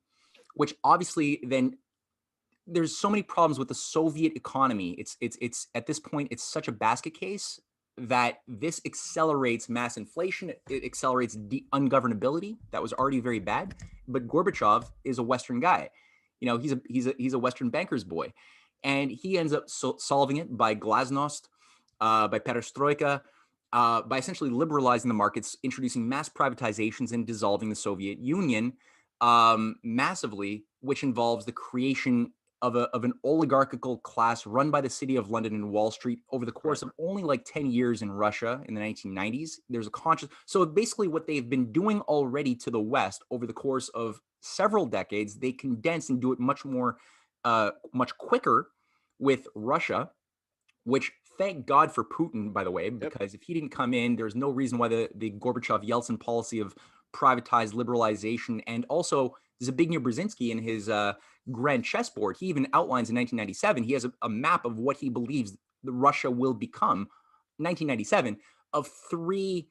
which obviously then there's so many problems with the Soviet economy. It's at this point, it's such a basket case that this accelerates mass inflation. It accelerates ungovernability. That was already very bad. But Gorbachev is a Western guy. You know, he's a Western banker's boy, and he ends up solving it by glasnost, by Perestroika, by essentially liberalizing the markets, introducing mass privatizations, and dissolving the Soviet Union massively, which involves the creation of an oligarchical class run by the city of London and Wall Street over the course of only like 10 years in Russia in the 1990s. There's a so basically what they've been doing already to the West over the course of several decades, they condense and do it much more, much quicker with Russia, which thank God for Putin, by the way, because if he didn't come in, there's no reason why the Gorbachev-Yeltsin policy of privatized liberalization, and also Zbigniew Brzezinski in his grand chessboard, he even outlines in 1997, he has a map of what he believes Russia will become, 1997, of 3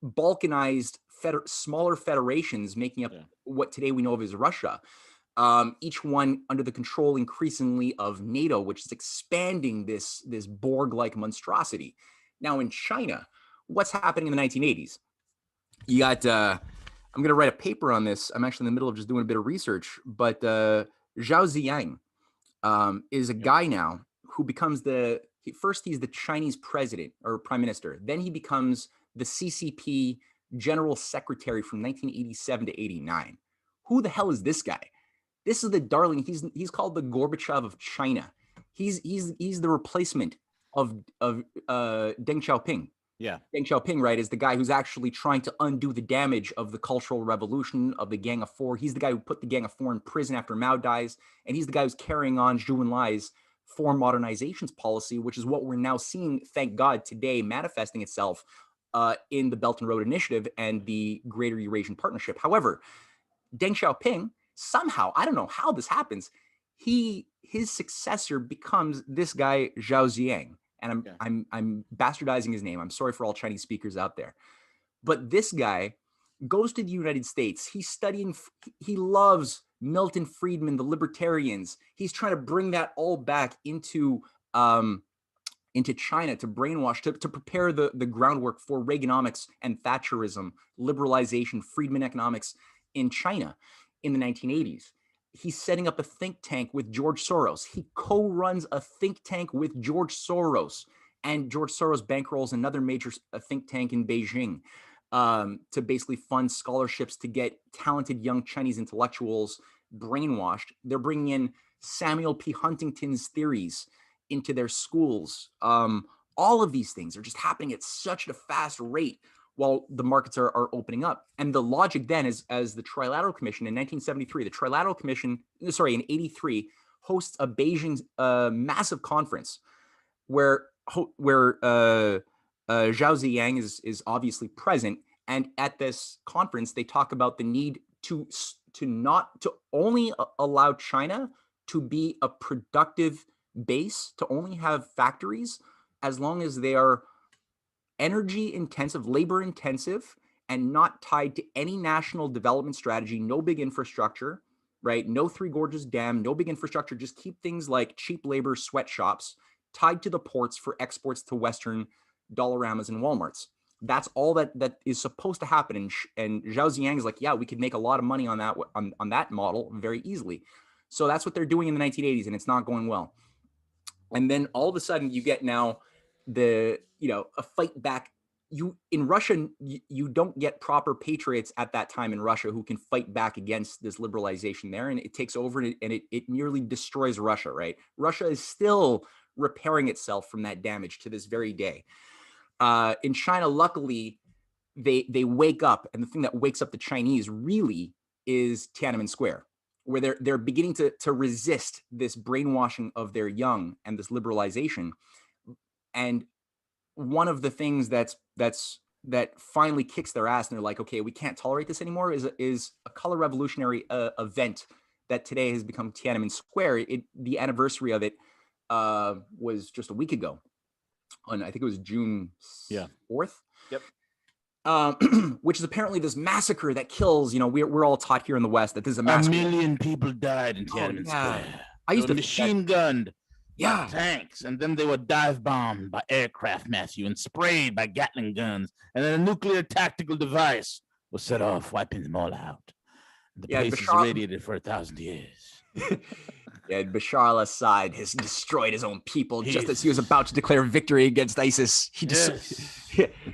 balkanized smaller federations making up what today we know of as Russia. Each one under the control increasingly of NATO, which is expanding this Borg-like monstrosity. Now in China, what's happening in the 1980s? You got, I'm going to write a paper on this. I'm actually in the middle of just doing a bit of research, but Zhao Ziyang is a guy now who becomes first he's the Chinese president or prime minister. Then he becomes the CCP General Secretary from 1987 to 89. Who the hell is this guy? This is the darling. He's called the Gorbachev of China. He's the replacement of Deng Xiaoping. Yeah. Deng Xiaoping, right, is the guy who's actually trying to undo the damage of the Cultural Revolution, of the Gang of Four. He's the guy who put the Gang of Four in prison after Mao dies, and he's the guy who's carrying on Zhou Enlai's foreign modernizations policy, which is what we're now seeing, thank God, today manifesting itself in the Belt and Road Initiative and the Greater Eurasian Partnership. However, Deng Xiaoping, somehow, I don't know how this happens, his successor becomes this guy, Zhao Ziyang. And I'm bastardizing his name. I'm sorry for all Chinese speakers out there. But this guy goes to the United States. He loves Milton Friedman, the libertarians. He's trying to bring that all back into China, to brainwash, to prepare the groundwork for Reaganomics and Thatcherism, liberalization, Friedman economics in China in the 1980s. He's setting up a think tank with George Soros. He co-runs a think tank with George Soros, and George Soros bankrolls another major think tank in Beijing to basically fund scholarships to get talented young Chinese intellectuals brainwashed. They're bringing in Samuel P. Huntington's theories into their schools. All of these things are just happening at such a fast rate while the markets are opening up. And the logic then is, as the Trilateral Commission in 1973, the Trilateral Commission, in 83, hosts a Beijing massive conference where Zhao Ziyang is obviously present. And at this conference, they talk about the need to only allow China to be a productive base, to only have factories as long as they are energy intensive, labor intensive, and not tied to any national development strategy. No big infrastructure, right? No Three Gorges Dam, no big infrastructure. Just keep things like cheap labor sweatshops tied to the ports for exports to Western Dollaramas and Walmarts. That's all that is supposed to happen. And Zhao Ziyang is like, yeah, we could make a lot of money on that model very easily. So that's what they're doing in the 1980s, and it's not going well. And then all of a sudden you get now a fight back in Russia, you don't get proper patriots at that time in Russia who can fight back against this liberalization there, and it takes over and it nearly destroys Russia, right? Russia is still repairing itself from that damage to this very day. In China, luckily, they wake up, and the thing that wakes up the Chinese really is Tiananmen Square, where they're beginning to resist this brainwashing of their young and this liberalization. And one of the things that finally kicks their ass and they're like, okay, we can't tolerate this anymore is a color revolutionary event that today has become Tiananmen Square. The anniversary of it was just a week ago, on I think it was June 4th. Yep. Which is apparently this massacre that kills. We're all taught here in the West that this is a massacre. 1 million people died in Tiananmen Square. I used to machine gunned. Yeah, tanks, and then they were dive bombed by aircraft, Matthew, and sprayed by Gatling guns, and then a nuclear tactical device was set off, wiping them all out. The place is irradiated for 1,000 years. Yeah, Bashar al-Assad has destroyed his own people just as he was about to declare victory against ISIS.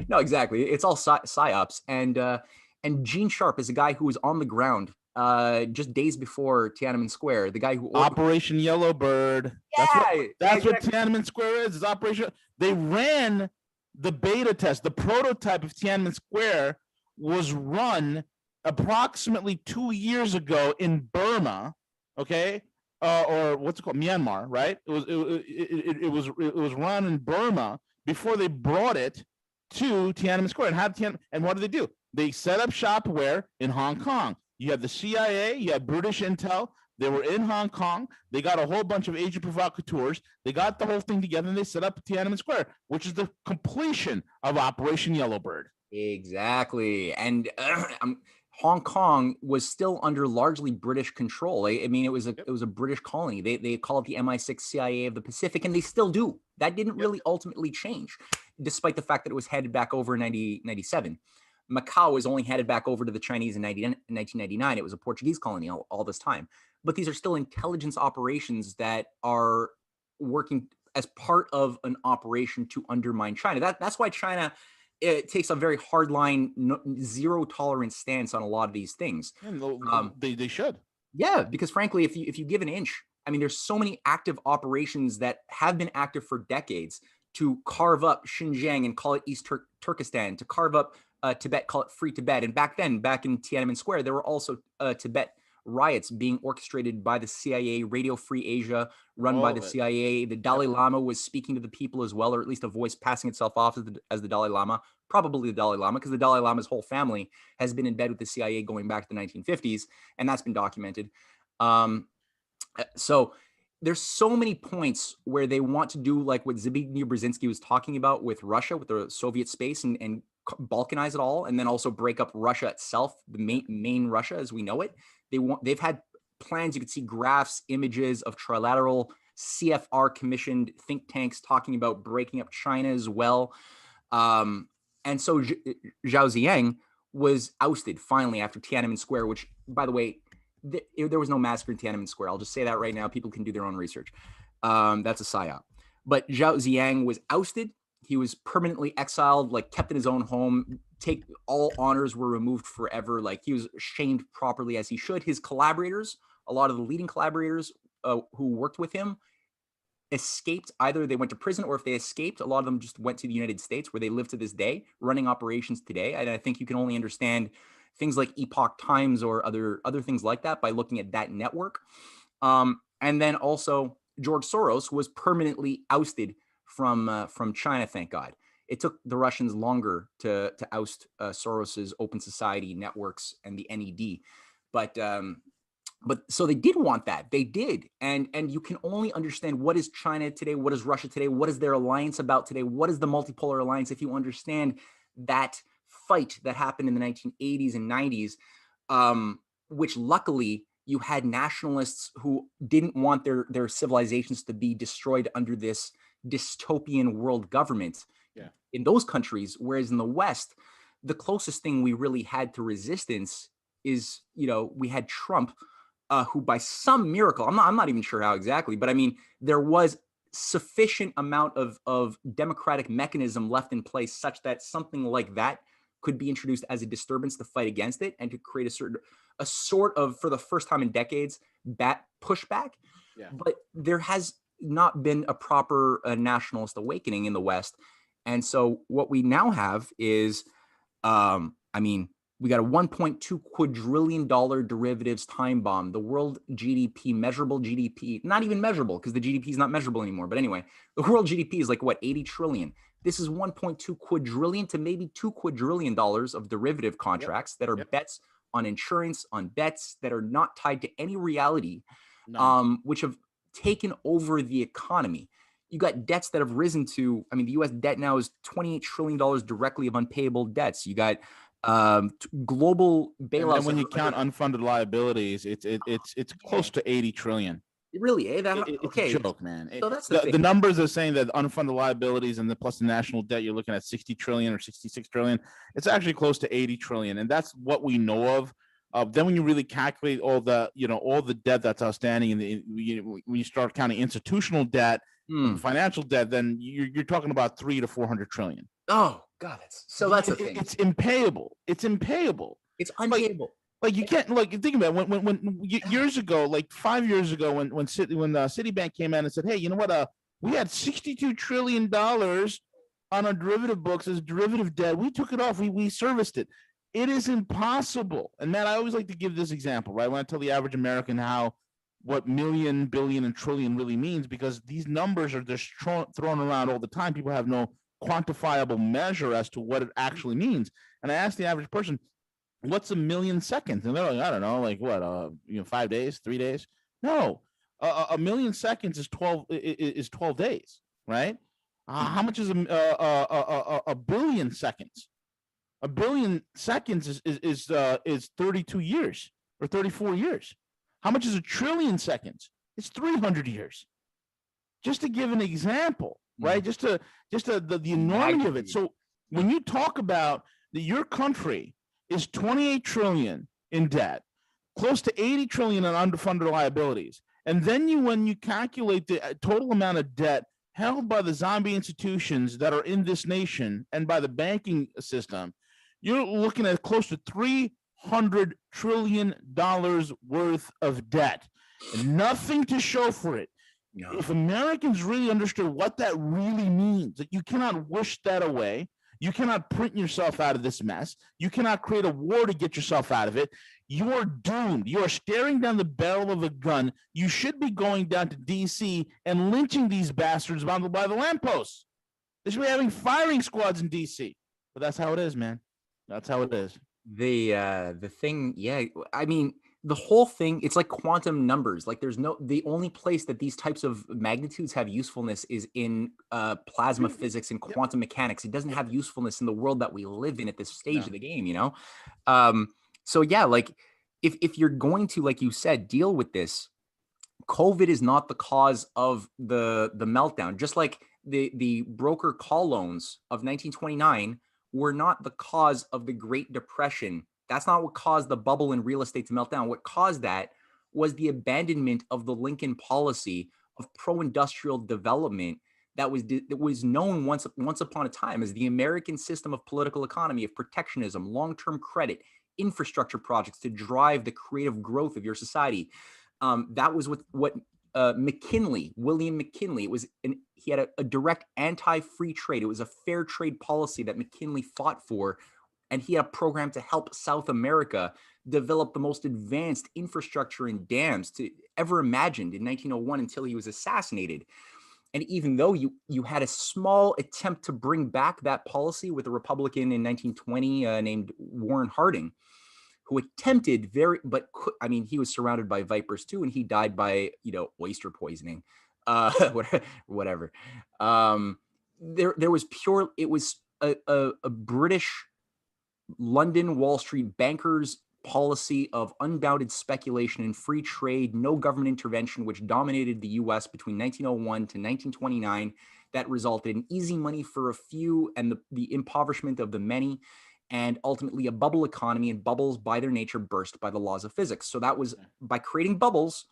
No, exactly. It's all psyops, and Gene Sharp is a guy who was on the ground just days before Tiananmen Square, the guy who Operation Yellowbird. That's what Tiananmen Square is. It's Operation. They ran the beta test. The prototype of Tiananmen Square was run approximately 2 years ago in Burma. Okay, or what's it called, Myanmar, right? It was run in Burma before they brought it to Tiananmen Square. And what did they do? They set up shop where? In Hong Kong. You had the CIA, you had British intel. They were in Hong Kong. They got a whole bunch of agent provocateurs. They got the whole thing together and they set up Tiananmen Square, which is the completion of Operation Yellowbird. Exactly. And Hong Kong was still under largely British control. I mean, it was a British colony. They call it the MI6 CIA of the Pacific, and they still do. That didn't really ultimately change, despite the fact that it was headed back over in 1997. Macau was only headed back over to the Chinese in 1999. It was a Portuguese colony all this time. But these are still intelligence operations that are working as part of an operation to undermine China. That's why China takes a very hardline, zero tolerance stance on a lot of these things. They should. Yeah, because frankly, if you give an inch, I mean, there's so many active operations that have been active for decades to carve up Xinjiang and call it East Turkestan, to carve up Tibet, call it Free Tibet. And back in Tiananmen Square, there were also Tibet riots being orchestrated by the CIA, Radio Free Asia, run by the CIA. The Dalai Lama was speaking to the people as well, or at least a voice passing itself off as the Dalai Lama, probably the Dalai Lama, because the Dalai Lama's whole family has been in bed with the CIA going back to the 1950s, and that's been documented. So there's so many points where they want to do like what Zbigniew Brzezinski was talking about with Russia, with the Soviet space, and balkanize it all, and then also break up Russia itself, the main Russia as we know it. They've had plans. You could see graphs, images of trilateral CFR commissioned think tanks talking about breaking up China as well. And so Zhao Ziyang was ousted finally after Tiananmen Square, which, by the way, there was no massacre in Tiananmen Square. I'll just say that right now. People can do their own research. That's a psyop. But Zhao Ziyang was ousted. He was permanently exiled, like kept in his own home. All honors were removed forever. Like he was shamed properly as he should. His collaborators, a lot of the leading collaborators who worked with him, escaped. Either they went to prison, or if they escaped, a lot of them just went to the United States, where they live to this day, running operations today. And I think you can only understand things like Epoch Times or other things like that by looking at that network. And then also George Soros was permanently ousted from China, thank God. It took the Russians longer to oust Soros's Open Society networks and the NED, but so they did want that. They did, and you can only understand what is China today, what is Russia today, what is their alliance about today, what is the multipolar alliance, if you understand that fight that happened in the 1980s and 90s, which luckily you had nationalists who didn't want their civilizations to be destroyed under this dystopian world government in those countries, whereas in the West, the closest thing we really had to resistance is, we had Trump, who by some miracle, I'm not even sure how exactly, but I mean, there was sufficient amount of democratic mechanism left in place such that something like that could be introduced as a disturbance to fight against it and to create a sort of, for the first time in decades, pushback. Yeah. But there has not been a proper nationalist awakening in the West. And so what we now have is, we got a $1.2 quadrillion derivatives time bomb. The world GDP, measurable GDP, not even measurable because the GDP is not measurable anymore. But anyway, the world GDP is like what, 80 trillion. This is 1.2 quadrillion to maybe $2 quadrillion of derivative contracts that are bets on insurance, on bets that are not tied to any reality, which have taken over the economy. You got debts that have risen to, the US debt now is $28 trillion directly of unpayable debts. You got global bailouts. And when you count unfunded liabilities, it's close to 80 trillion. Really, It's a joke, man. So that's the numbers are saying that unfunded liabilities and plus the national debt, you're looking at 60 trillion or 66 trillion. It's actually close to 80 trillion, and that's what we know of. Then when you really calculate all the debt that's outstanding, and when you start counting institutional debt, financial debt, then you're talking about 300 to 400 trillion. Oh God, that's the thing. It's impayable. It's unpayable. Like you can't think about it. When years ago, like 5 years ago, when Citibank came in and said, hey, you know what? We had $62 trillion on our derivative books as derivative debt. We took it off. We serviced it. It is impossible. And Matt, I always like to give this example, right? When I tell the average American what million, billion, and trillion really means, because these numbers are just thrown around all the time. People have no quantifiable measure as to what it actually means. And I ask the average person, what's a million seconds? And they're like, I don't know, like what, 5 days, 3 days? No, a million seconds is 12 days, right? How much is a billion seconds? A billion seconds is 32 years or 34 years. How much is a trillion seconds? It's 300 years. Just to give an example, right? Just the enormity of it. So when you talk about that, your country is 28 trillion in debt, close to 80 trillion in underfunded liabilities, and then when you calculate the total amount of debt held by the zombie institutions that are in this nation and by the banking system, you're looking at close to $300 trillion worth of debt, and nothing to show for it. No. If Americans really understood what that really means, that you cannot wish that away, you cannot print yourself out of this mess, you cannot create a war to get yourself out of it, you are doomed. You are staring down the barrel of a gun. You should be going down to D.C. and lynching these bastards by the lampposts. They should be having firing squads in D.C. But that's how it is, man. That's how it is. The thing, the whole thing, it's like quantum numbers. Like the only place that these types of magnitudes have usefulness is in plasma physics and quantum mechanics. It doesn't have usefulness in the world that we live in at this stage of the game, So like if you're going to, like you said, deal with this, COVID is not the cause of the meltdown. Just like the broker call loans of 1929 were not the cause of the Great Depression. That's not what caused the bubble in real estate to melt down. What caused that was the abandonment of the Lincoln policy of pro-industrial development that was known once upon a time as the American system of political economy, of protectionism, long-term credit, infrastructure projects to drive the creative growth of your society. That was what William McKinley, he had a direct anti-free trade. It was a fair trade policy that McKinley fought for. And he had a program to help South America develop the most advanced infrastructure and dams to ever imagined in 1901 until he was assassinated. And even though you had a small attempt to bring back that policy with a Republican in 1920 named Warren Harding, who attempted he was surrounded by vipers too, and he died by, oyster poisoning, whatever. There was it was a British London Wall Street bankers policy of unbounded speculation and free trade, no government intervention, which dominated the US between 1901 to 1929, that resulted in easy money for a few and the impoverishment of the many, and ultimately a bubble economy, and bubbles by their nature burst by the laws of physics. So that was by creating bubbles,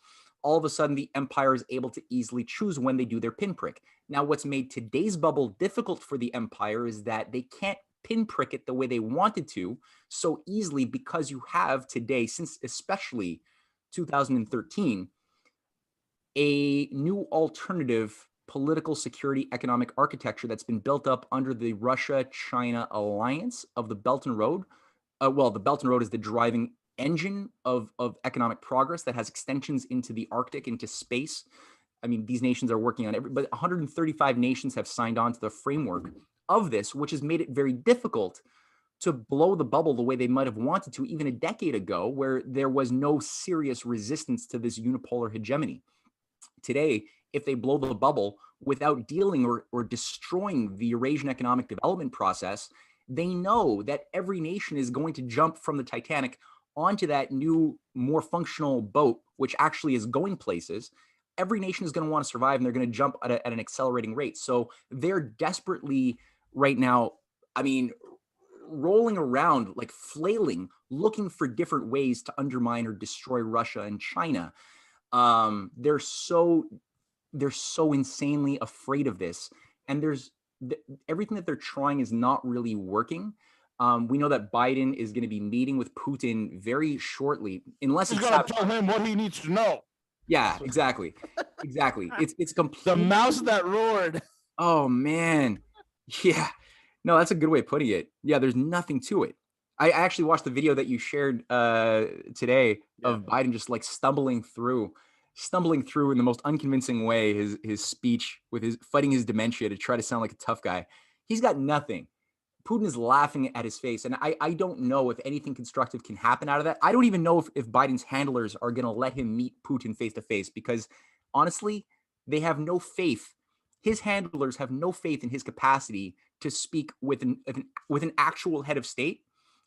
all of a sudden the empire is able to easily choose when they do their pinprick. Now, what's made today's bubble difficult for the empire is that they can't pinprick it the way they wanted to so easily, because you have today, since especially 2013, a new alternative political security economic architecture that's been built up under the Russia-China alliance of the Belt and Road. Well, the Belt and Road is the driving engine of economic progress that has extensions into the Arctic, into space. I mean, these nations are working on but 135 nations have signed on to the framework of this, which has made it very difficult to blow the bubble the way they might have wanted to even a decade ago, where there was no serious resistance to this unipolar hegemony. Today, if they blow the bubble without dealing or destroying the Eurasian economic development process, they know that every nation is going to jump from the Titanic onto that new, more functional boat, which actually is going places. Every nation is going to want to survive, and they're going to jump at an accelerating rate. So they're desperately right now, I mean, rolling around, like flailing, looking for different ways to undermine or destroy Russia and China. They're so insanely afraid of this, and everything that they're trying is not really working. We know that Biden is going to be meeting with Putin very shortly, unless he's going to tell him what he needs to know. Yeah, exactly. It's complete. The mouse that roared. Oh man, yeah. No, that's a good way of putting it. Yeah, there's nothing to it. I actually watched the video that you shared today of Biden just like stumbling through in the most unconvincing way his speech, with his fighting his dementia to try to sound like a tough guy. He's got nothing. Putin is laughing at his face, and I don't know if anything constructive can happen out of that. I don't even know if Biden's handlers are going to let him meet Putin face to face, because honestly, they have no faith. His handlers have no faith in his capacity to speak with an actual head of state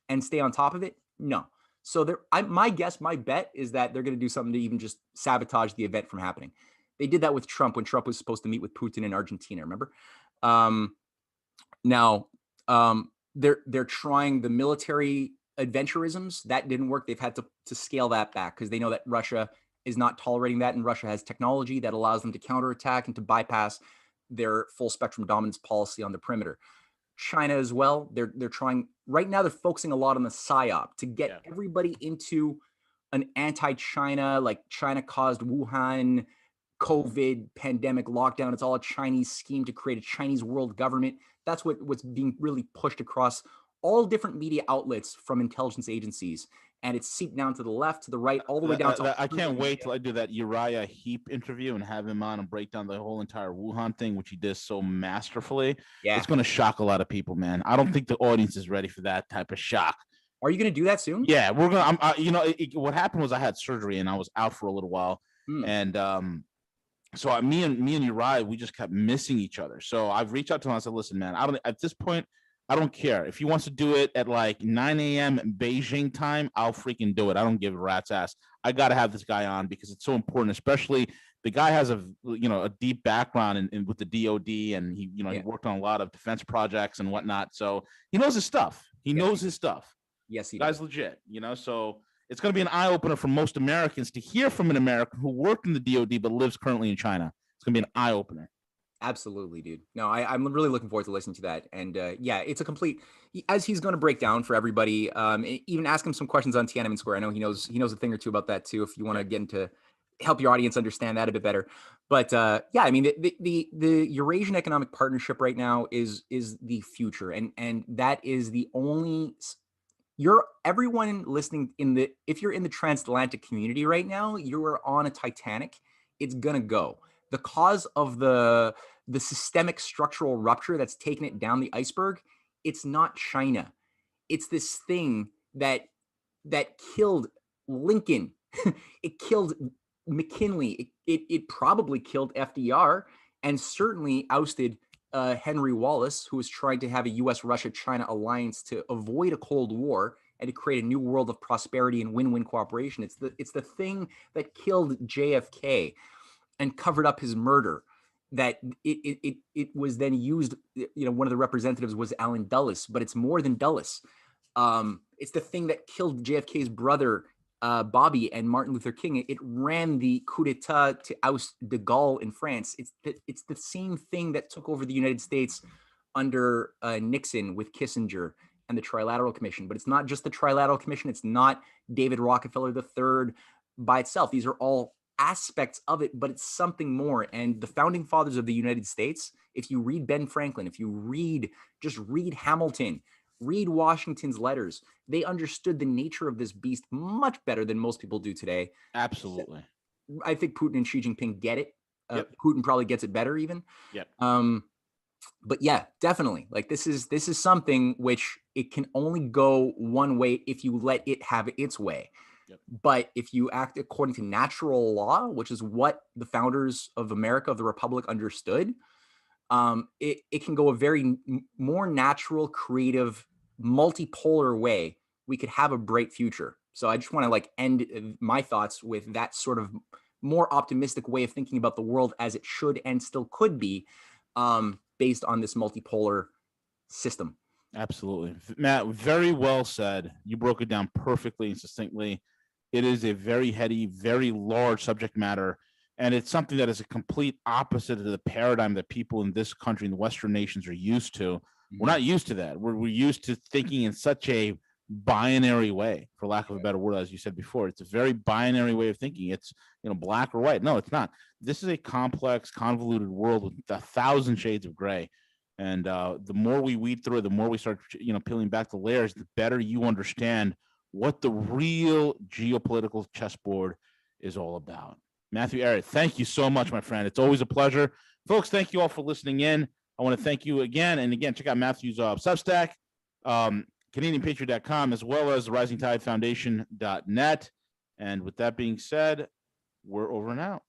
and stay on top of it. No. So my bet is that they're going to do something to even just sabotage the event from happening. They did that with Trump when Trump was supposed to meet with Putin in Argentina. Remember? Now they're trying the military adventurisms. That didn't work. They've had to scale that back, because they know that Russia is not tolerating that, and Russia has technology that allows them to counterattack and to bypass their full spectrum dominance policy on the perimeter. China as well. They're trying right now. They're focusing a lot on the psyop to get everybody into an anti-China, like China caused Wuhan COVID pandemic lockdown. It's all a Chinese scheme to create a Chinese world government. That's what's being really pushed across all different media outlets from intelligence agencies. And it's seeped down to the left, to the right, all the way down to... I can't wait till I do that Uriah Heep interview and have him on and break down the whole entire Wuhan thing, which he does so masterfully. Yeah. It's going to shock a lot of people, man. I don't think the audience is ready for that type of shock. Are you going to do that soon? Yeah, we're going to... what happened was I had surgery and I was out for a little while. And so me and Uriah, we just kept missing each other. So I've reached out to him. I said, listen, man, at this point, I don't care. If he wants to do it at like 9 a.m. Beijing time, I'll freaking do it. I don't give a rat's ass. I got to have this guy on because it's so important, especially the guy has a deep background in with the DOD, and he worked on a lot of defense projects and whatnot. So he knows his stuff. He knows his stuff. Yes, he does. Guy's legit, so it's going to be an eye opener for most Americans to hear from an American who worked in the DOD but lives currently in China. It's going to be an eye opener. Absolutely, dude. No, I'm really looking forward to listening to that. And it's a complete, as he's going to break down for everybody, even ask him some questions on Tiananmen Square. I know he knows a thing or two about that too, if you want to get into, help your audience understand that a bit better. But I mean, the Eurasian Economic Partnership right now is the future. And that is the only, everyone listening if you're in the transatlantic community right now, you are on a Titanic. It's going to go. The cause of the systemic structural rupture that's taken it down the iceberg, it's not China. It's this thing that killed Lincoln. It killed McKinley. It probably killed FDR, and certainly ousted Henry Wallace, who was trying to have a U.S.-Russia-China alliance to avoid a Cold War and to create a new world of prosperity and win-win cooperation. It's the thing that killed JFK and covered up his murder, that it was then used. One of the representatives was Allen Dulles, but it's more than Dulles. It's the thing that killed JFK's brother Bobby and Martin Luther King. It ran the coup d'etat to oust de Gaulle in France. It's the same thing that took over the United States under Nixon with Kissinger and the Trilateral Commission. But it's not just the Trilateral Commission. It's not David Rockefeller III by itself. These are all aspects of it, but it's something more. And the founding fathers of the United States, if you read Ben Franklin, if you just read Hamilton, read Washington's letters, they understood the nature of this beast much better than most people do today. Absolutely. I think Putin and Xi Jinping get it. Yep. Putin probably gets it better even. Yep. But yeah, definitely. Like this is something which it can only go one way if you let it have its way. Yep. But if you act according to natural law, which is what the founders of America, of the Republic, understood, it can go a very more natural, creative, multipolar way. We could have a bright future. So I just want to like end my thoughts with that sort of more optimistic way of thinking about the world as it should and still could be, based on this multipolar system. Absolutely. Matt, very well said. You broke it down perfectly and succinctly. It is a very heady, very large subject matter, and it's something that is a complete opposite of the paradigm that people in this country, in the Western nations, are used to. We're not used to that. We're used to thinking in such a binary way, for lack of a better word, as you said before. It's a very binary way of thinking. It's, black or white. No, it's not. This is a complex, convoluted world with 1,000 shades of gray. And the more we weed through it, the more we start, peeling back the layers, the better you understand what the real geopolitical chessboard is all about. Matthew Ehret, thank you so much, my friend. It's always a pleasure. Folks, thank you all for listening in. I want to thank you again. And again, check out Matthew's Substack, CanadianPatriot.com, as well as the RisingTideFoundation.net. And with that being said, we're over and out.